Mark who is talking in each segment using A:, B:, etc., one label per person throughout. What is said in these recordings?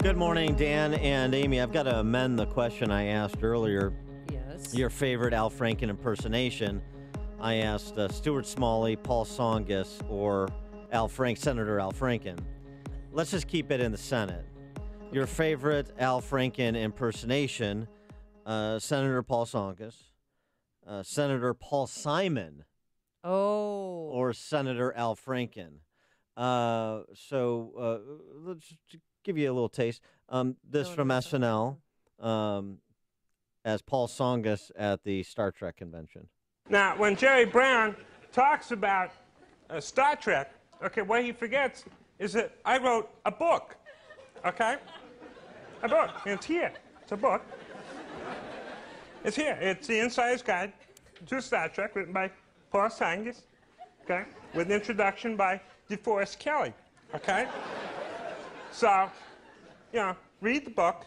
A: Good morning, Dan and Amy. I've got to amend the question I asked earlier.
B: Yes.
A: Your favorite Al Franken impersonation. I asked Stuart Smalley, Paul Tsongas, or Senator Al Franken. Let's just keep it in the Senate. Your favorite Al Franken impersonation, Senator Paul Tsongas, Senator Paul Simon,
B: Oh.
A: or Senator Al Franken. So let's give you a little taste. This from SNL as Paul Tsongas at the Star Trek convention.
C: Now, when Jerry Brown talks about Star Trek, okay, what he forgets is that I wrote a book, okay? A book. And it's here. It's a book. It's here. It's the Insider's Guide to Star Trek, written by Paul Tsongas, okay? With an introduction by DeForest Kelley, okay? So, read the book,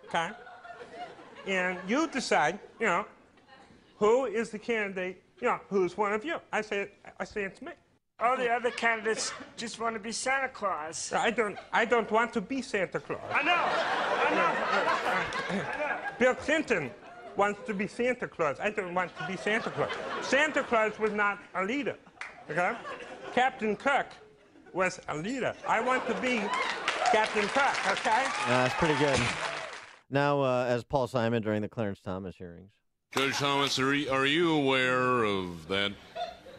C: okay? And you decide, who is the candidate, who's one of you. I say it's me.
D: All the other candidates just want to be Santa Claus.
C: I don't want to be Santa Claus.
D: I know.
C: Bill Clinton wants to be Santa Claus. I don't want to be Santa Claus. Santa Claus was not a leader, okay? Captain Kirk was a leader. I want to be Captain Kirk, okay?
A: That's pretty good. Now, as Paul Simon during the Clarence Thomas hearings.
E: Judge Thomas, are you aware of that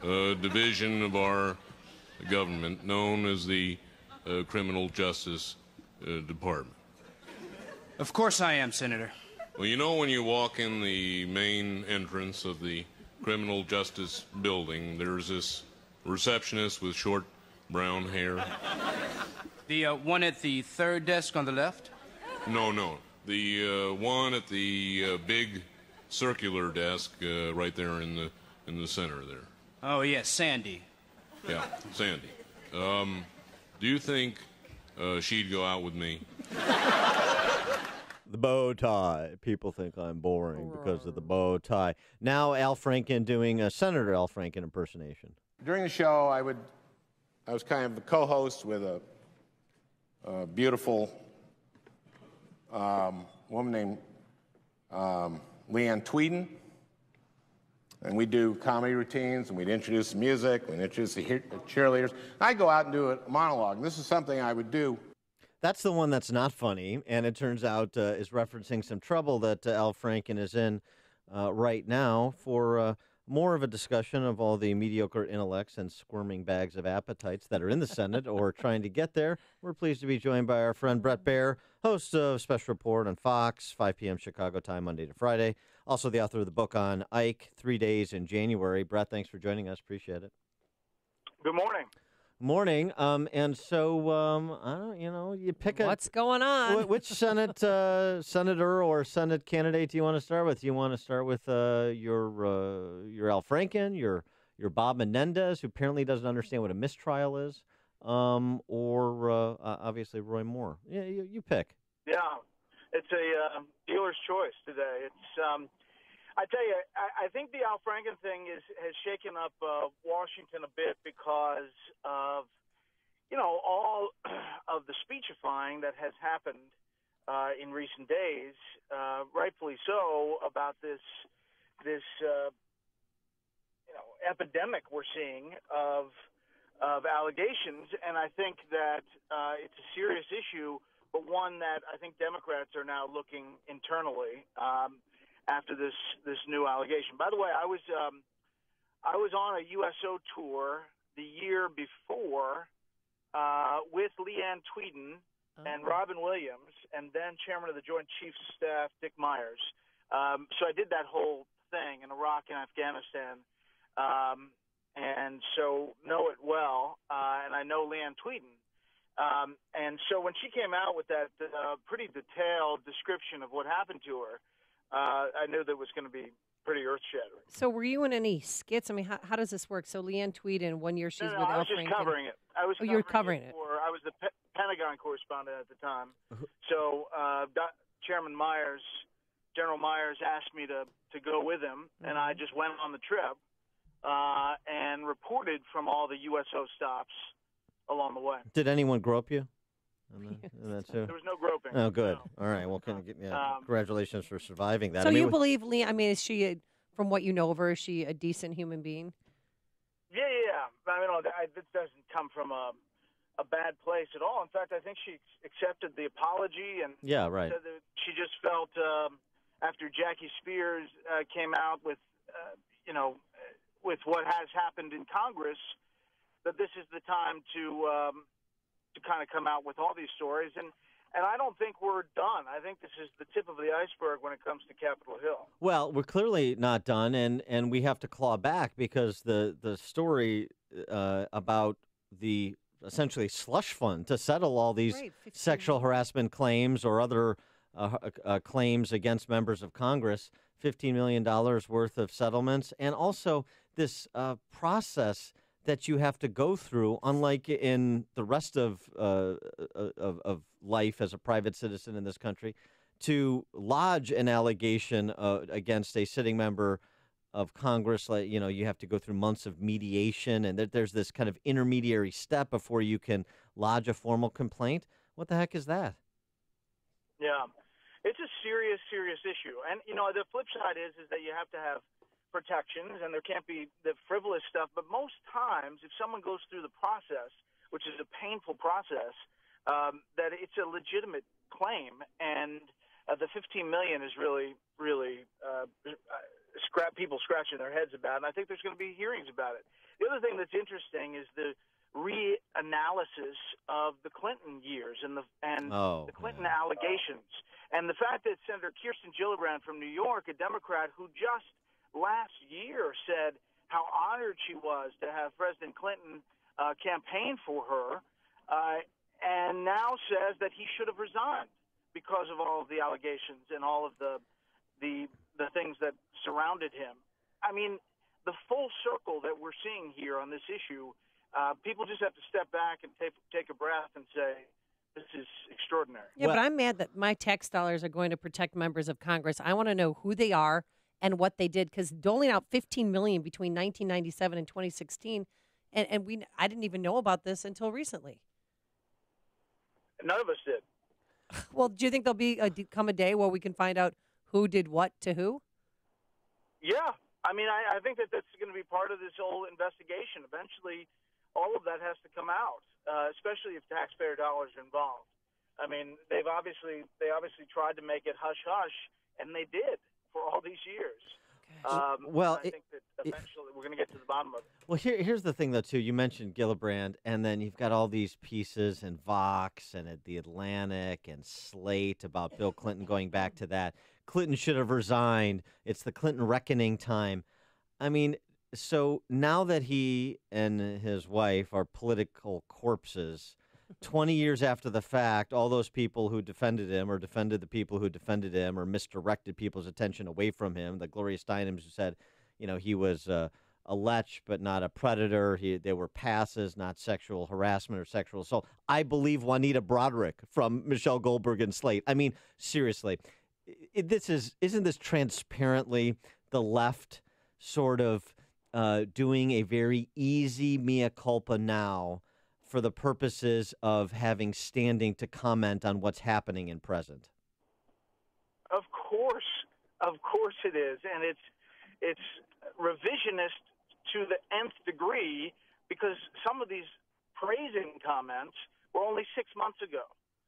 E: division of our government known as the Criminal Justice Department?
F: Of course I am, Senator.
E: Well, when you walk in the main entrance of the Criminal Justice Building, there's this receptionist with short brown hair.
F: The one at the third desk on the left?
E: No. The one at the big circular desk right there in the center there.
F: Oh, yes, Sandy.
E: Yeah, Sandy. Do you think she'd go out with me?
A: The bow tie. People think I'm boring because of the bow tie. Now Al Franken doing a Senator Al Franken impersonation.
G: During the show, I was kind of the co-host with a beautiful woman named Leanne Tweeden. And we'd do comedy routines, and we'd introduce the music, we'd introduce the cheerleaders. I'd go out and do a monologue. This is something I would do.
A: That's the one that's not funny, and it turns out is referencing some trouble that Al Franken is in right now for more of a discussion of all the mediocre intellects and squirming bags of appetites that are in the Senate or trying to get there. We're pleased to be joined by our friend Bret Baier, host of Special Report on Fox, 5 p.m. Chicago time, Monday to Friday. Also the author of the book on Ike, 3 Days in January. Bret, thanks for joining us. Appreciate it.
H: Good morning.
A: Morning. And so, I don't, you pick
B: What's going on?
A: Which senator or Senate candidate do you want to start with? Do you want to start with your Al Franken, your Bob Menendez, who apparently doesn't understand what a mistrial is, or obviously Roy Moore? Yeah, you pick.
H: Yeah, it's a dealer's choice today. It's I tell you, I think the Al Franken thing has shaken up Washington a bit because of, all of the speechifying that has happened in recent days, rightfully so, about this epidemic we're seeing of allegations, and I think that it's a serious issue, but one that I think Democrats are now looking internally. After this new allegation. By the way, I was on a USO tour the year before with Leanne Tweeden and Robin Williams, and then Chairman of the Joint Chiefs of Staff Dick Myers. So I did that whole thing in Iraq and Afghanistan, and so know it well. And I know Leanne Tweeden. And so when she came out with that pretty detailed description of what happened to her, I knew that was going to be pretty earth-shattering.
B: So were you in any skits? I mean, how does this work? So Leanne Tweeden, 1 year she's with
H: I
B: Al
H: was just
B: Franken.
H: covering it.
B: You were covering it.
H: I was the Pentagon correspondent at the time. So Chairman Myers, General Myers asked me to go with him, and I just went on the trip and reported from all the USO stops along the way.
A: Did anyone grope you? And that too.
H: There was no groping.
A: Oh, good.
H: No.
A: All right. Well, congratulations for surviving that.
B: So
A: I mean,
B: you believe Leanne? I mean, is she, from what you know of her, is she a decent human being?
H: Yeah. I mean, this doesn't come from a bad place at all. In fact, I think she accepted the apology and
A: right.
H: said that she just felt after Jackie Spears came out with, with what has happened in Congress, that this is the time to kind of come out with all these stories. And I don't think we're done. I think this is the tip of the iceberg when it comes to Capitol Hill.
A: Well, we're clearly not done, and we have to claw back because the story about the essentially slush fund to settle all these sexual harassment claims or other claims against members of Congress, $15 million worth of settlements, and also this process that you have to go through, unlike in the rest of life as a private citizen in this country, to lodge an allegation against a sitting member of Congress. Like, you have to go through months of mediation, and there's this kind of intermediary step before you can lodge a formal complaint. What the heck is that?
H: Yeah, it's a serious issue. And, the flip side is that you have to have protections, and there can't be the frivolous stuff. But most times, if someone goes through the process, which is a painful process, that it's a legitimate claim, and the $15 million is really people scratching their heads about, and I think there's going to be hearings about it. The other thing that's interesting is the reanalysis of the Clinton years and the Clinton allegations, and the fact that Senator Kirsten Gillibrand from New York, a Democrat who just last year said how honored she was to have President Clinton campaign for her, and now says that he should have resigned because of all of the allegations and all of the things that surrounded him. I mean, the full circle that we're seeing here on this issue, people just have to step back and take a breath and say, this is extraordinary.
B: Yeah, but I'm mad that my tax dollars are going to protect members of Congress. I want to know who they are and what they did, because doling out $15 million between 1997 and 2016, and I didn't even know about this until recently.
H: None of us did.
B: Well, do you think there'll come a day where we can find out who did what to who?
H: Yeah. I mean, I think that's going to be part of this whole investigation. Eventually, all of that has to come out, especially if taxpayer dollars are involved. I mean, they obviously tried to make it hush-hush, and they did for all these years. I think that eventually we're going to get to the bottom of it.
A: Well, here's the thing, though, too. You mentioned Gillibrand, and then you've got all these pieces in Vox and at The Atlantic and Slate about Bill Clinton going back to that. Clinton should have resigned. It's the Clinton reckoning time. I mean, so now that he and his wife are political corpses, 20 years after the fact, all those people who defended him or defended the people who defended him or misdirected people's attention away from him, the Gloria Steinems who said, he was a lech but not a predator. They were passes, not sexual harassment or sexual assault. I believe Juanita Broderick from Michelle Goldberg and Slate. I mean, seriously, isn't this transparently the left sort of doing a very easy mea culpa now for the purposes of having standing to comment on what's happening in present?
H: Of course it is, and it's revisionist to the nth degree, because some of these praising comments were only 6 months ago.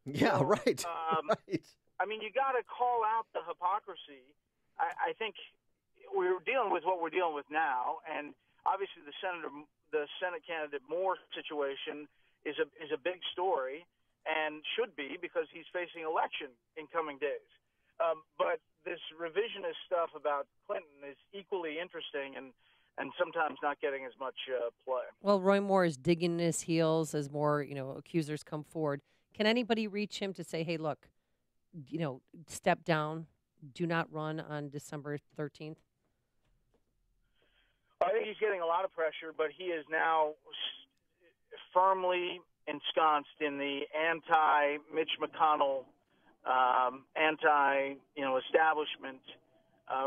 A: Yeah,
H: so,
A: right. Right.
H: I mean, you got to call out the hypocrisy. I think we're dealing with what we're dealing with now, and obviously the Senate candidate Moore situation is a big story, and should be, because he's facing election in coming days. But this revisionist stuff about Clinton is equally interesting and sometimes not getting as much play.
B: Well, Roy Moore is digging in his heels as more accusers come forward. Can anybody reach him to say, hey, look, step down, do not run on December 13th?
H: I think he's getting a lot of pressure, but he is now firmly ensconced in the anti-Mitch McConnell, establishment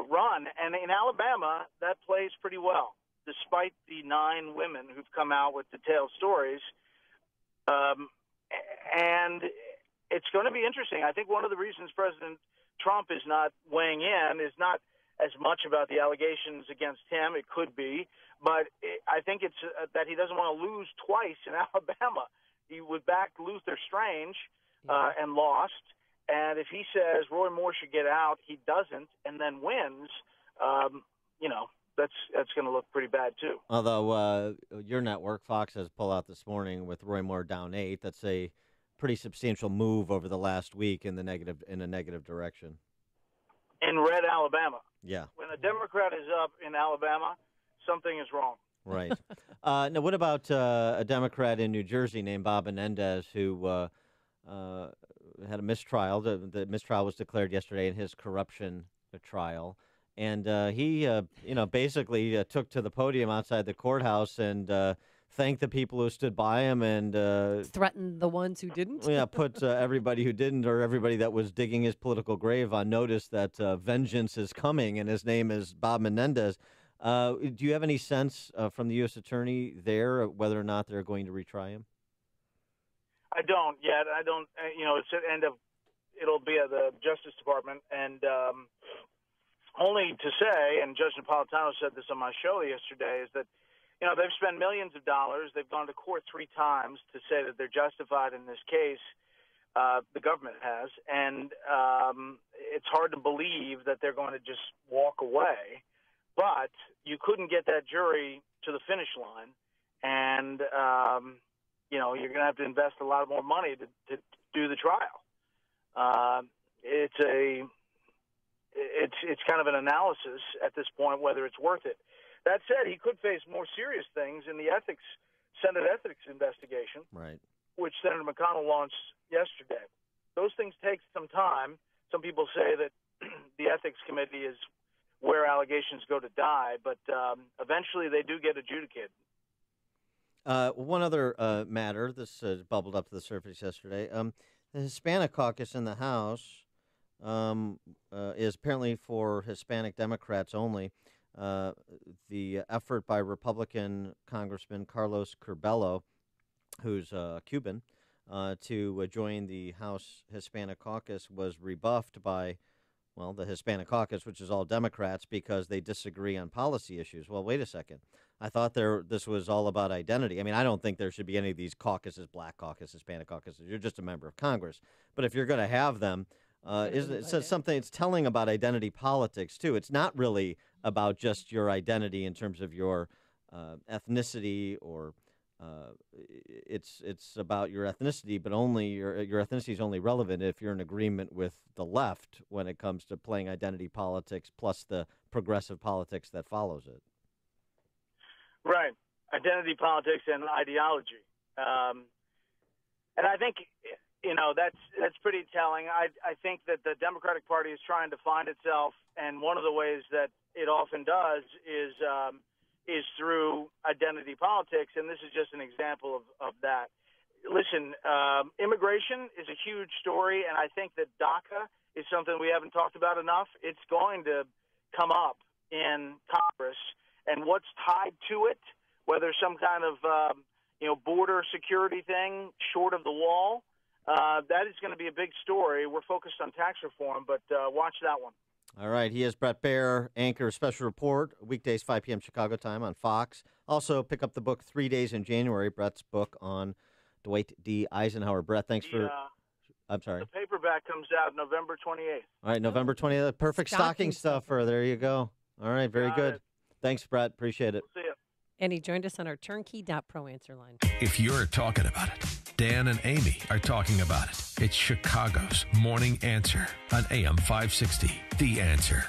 H: run. And in Alabama, that plays pretty well, despite the 9 women who've come out with detailed stories. And it's going to be interesting. I think one of the reasons President Trump is not weighing in is not as much about the allegations against him. It could be, but I think it's that he doesn't want to lose twice in Alabama. He would back Luther Strange and lost. And if he says Roy Moore should get out, he doesn't, and then wins, that's going to look pretty bad too.
A: Although your network, Fox, has pulled out this morning with Roy Moore down 8. That's a pretty substantial move over the last week in a negative direction.
H: In red Alabama.
A: Yeah.
H: When a Democrat is up in Alabama, something is wrong.
A: Right. Now, what about a Democrat in New Jersey named Bob Menendez who had a mistrial? The mistrial was declared yesterday in his corruption trial. And he, basically took to the podium outside the courthouse and thanked the people who stood by him and
B: threatened the ones who didn't.
A: Put everybody who didn't or everybody that was digging his political grave on notice that vengeance is coming, and his name is Bob Menendez. Do you have any sense from the U.S. attorney there whether or not they're going to retry him?
H: I don't yet. I don't. It's at the end of. It'll be at the Justice Department, and only to say, and Judge Napolitano said this on my show yesterday, is that they've spent millions of dollars. They've gone to court 3 times to say that they're justified in this case. The government has, and it's hard to believe that they're going to just walk away. But you couldn't get that jury to the finish line, and you're going to have to invest a lot more money to do the trial. It's kind of an analysis at this point whether it's worth it. That said, he could face more serious things in the Senate ethics investigation,
A: right,
H: which Senator McConnell launched yesterday. Those things take some time. Some people say that the ethics committee is where allegations go to die, but eventually they do get adjudicated.
A: One other matter, this bubbled up to the surface yesterday. The Hispanic caucus in the House is apparently for Hispanic Democrats only. The effort by Republican Congressman Carlos Curbelo, who's Cuban, to join the House Hispanic caucus was rebuffed by, the Hispanic caucus, which is all Democrats, because they disagree on policy issues. Well, wait a second. I thought this was all about identity. I mean, I don't think there should be any of these caucuses, Black Caucus, Hispanic caucuses. You're just a member of Congress. But if you're going to have them, it says something. It's telling about identity politics too. It's not really about just your identity in terms of your ethnicity, or it's about your ethnicity, but only your ethnicity is only relevant if you're in agreement with the left when it comes to playing identity politics plus the progressive politics that follows it.
H: Right, identity politics and ideology, and I think that's pretty telling. I think that the Democratic Party is trying to find itself, and one of the ways that it often does is through identity politics, and this is just an example of that. Listen, immigration is a huge story, and I think that DACA is something we haven't talked about enough. It's going to come up in Congress, and what's tied to it, whether some kind of border security thing short of the wall, that is going to be a big story. We're focused on tax reform, but watch that one.
A: All right. He is Bret Baier, anchor Special Report, weekdays 5 p.m. Chicago time on Fox. Also, pick up the book 3 Days in January, Bret's book on Dwight D. Eisenhower. Bret, thanks for... I'm sorry.
H: The paperback comes out November 28th.
A: All right, November 28th. Perfect stocking stuffer. There you go. All right, very good. Thanks, Bret. Appreciate it.
H: We'll see you.
B: And he joined us on our turnkey.pro answer line.
I: If you're talking about it, Dan and Amy are talking about it. It's Chicago's Morning Answer on AM 560. The Answer.